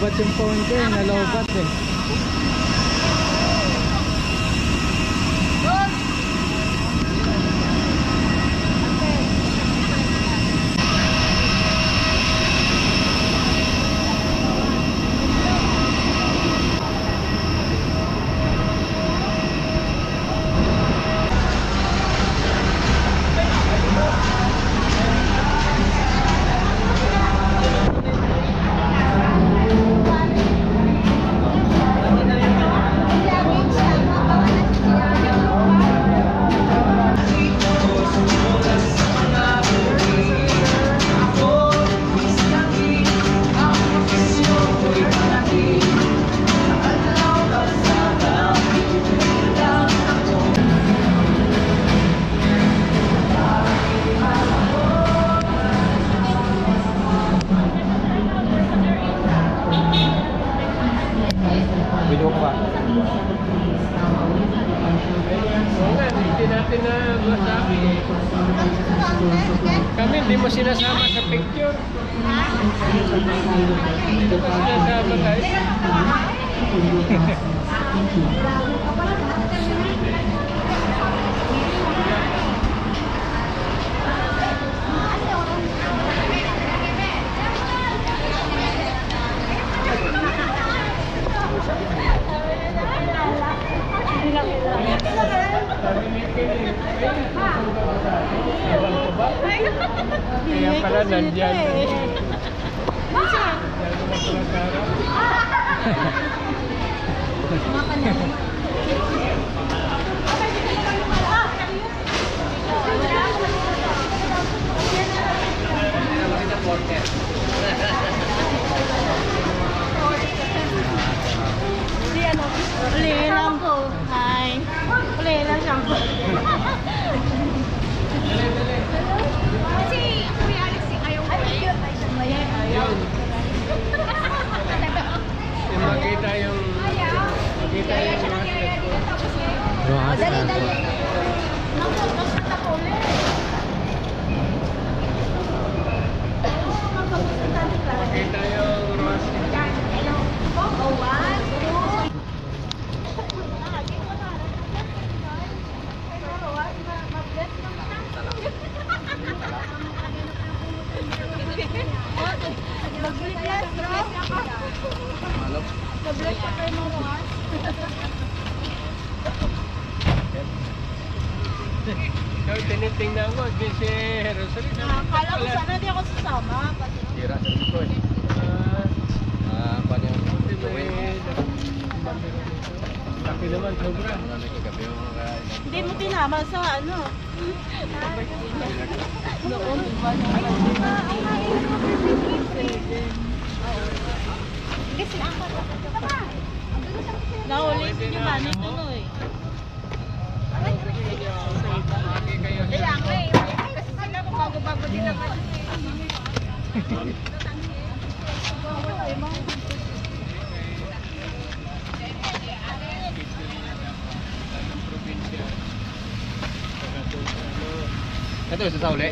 Nalobat yung phone ko eh, nalobat eh. Bidok pa. Hindi natin na masabi. Kami hindi mo sinasama sa picture. Hindi mo sinasama guys. Kaya pala nandyan. Uli lang po. Hi. Uli lang siya po. Kasi Kuya Alex ayaw ko eh. Ayaw. Makita yung Dali, dali. makita yung rose. Mag-bless pa kayo ng ruas. Ikaw tinitingnan mo, di si Rosary. Kala ko sana di ako sasama. Tira sa dito eh. Paano yung Laki naman, sobra. Hindi mo tinama sa ano. Noon, diba? Nahuli si ni Manny tuloy. Kaya nga eh. Kasi sila bago-bago din naman. Ito, isa sa uli.